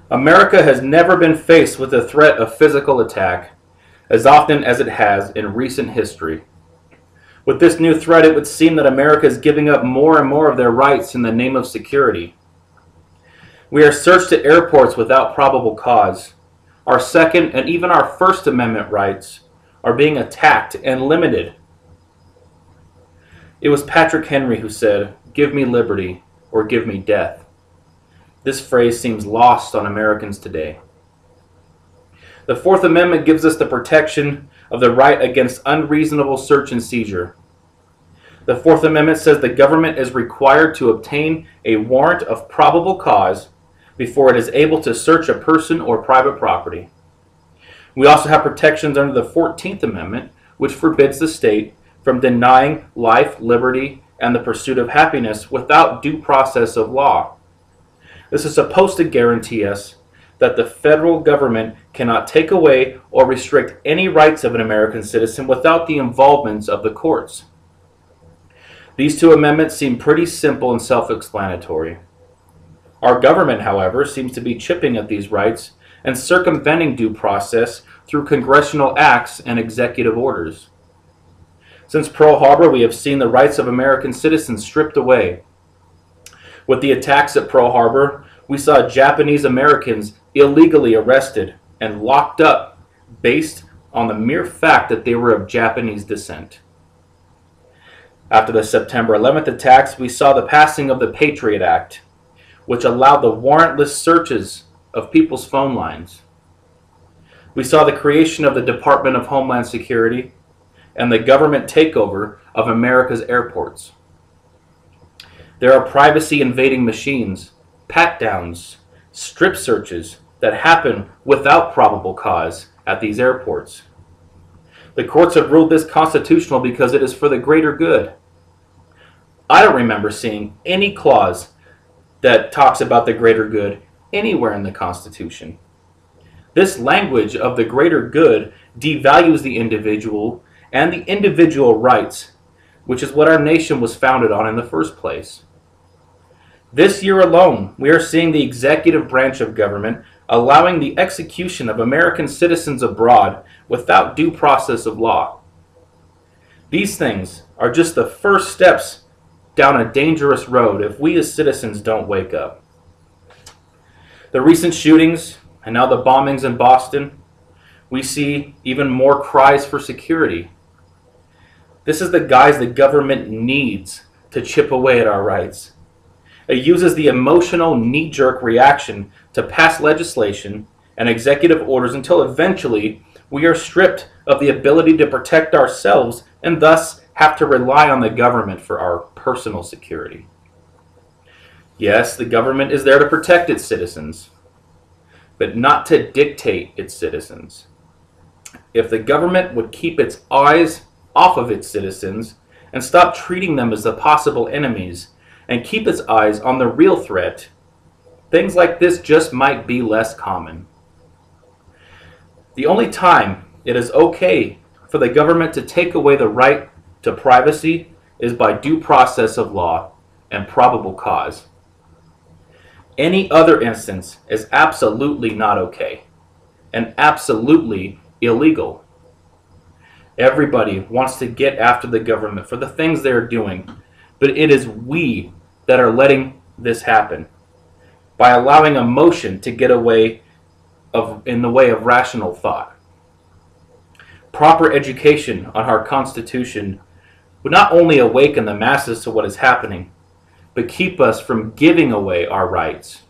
America has never been faced with the threat of physical attack as often as it has in recent history. With this new threat, it would seem that America is giving up more and more of their rights in the name of security. We are searched at airports without probable cause. Our Second and even our First Amendment rights are being attacked and limited. It was Patrick Henry who said, "Give me liberty or give me death." This phrase seems lost on Americans today. The Fourth Amendment gives us the protection of the right against unreasonable search and seizure. The Fourth Amendment says the government is required to obtain a warrant of probable cause before it is able to search a person or private property. We also have protections under the 14th Amendment, which forbids the state from denying life, liberty, and the pursuit of happiness without due process of law. This is supposed to guarantee us that the federal government cannot take away or restrict any rights of an American citizen without the involvement of the courts. These two amendments seem pretty simple and self-explanatory. Our government, however, seems to be chipping at these rights and circumventing due process through congressional acts and executive orders. Since Pearl Harbor, we have seen the rights of American citizens stripped away. With the attacks at Pearl Harbor, we saw Japanese Americans illegally arrested and locked up based on the mere fact that they were of Japanese descent. After the September 11th attacks, we saw the passing of the Patriot Act, which allowed the warrantless searches of people's phone lines. We saw the creation of the Department of Homeland Security and the government takeover of America's airports. There are privacy-invading machines, pat-downs, strip searches that happen without probable cause at these airports. The courts have ruled this constitutional because it is for the greater good. I don't remember seeing any clause that talks about the greater good anywhere in the Constitution. This language of the greater good devalues the individual and the individual rights, which is what our nation was founded on in the first place. This year alone, we are seeing the executive branch of government allowing the execution of American citizens abroad without due process of law. These things are just the first steps down a dangerous road if we as citizens don't wake up. The recent shootings and now the bombings in Boston, we see even more cries for security. This is the guise the government needs to chip away at our rights. It uses the emotional knee-jerk reaction to pass legislation and executive orders until eventually we are stripped of the ability to protect ourselves and thus have to rely on the government for our personal security. Yes, the government is there to protect its citizens, but not to dictate its citizens. If the government would keep its eyes off of its citizens and stop treating them as the possible enemies and keep its eyes on the real threat, things like this just might be less common. The only time it is okay for the government to take away the right to privacy is by due process of law and probable cause. Any other instance is absolutely not okay and absolutely illegal. Everybody wants to get after the government for the things they are doing, but it is we that are letting this happen by allowing emotion to get in the way of rational thought. Proper education on our Constitution would not only awaken the masses to what is happening, but keep us from giving away our rights.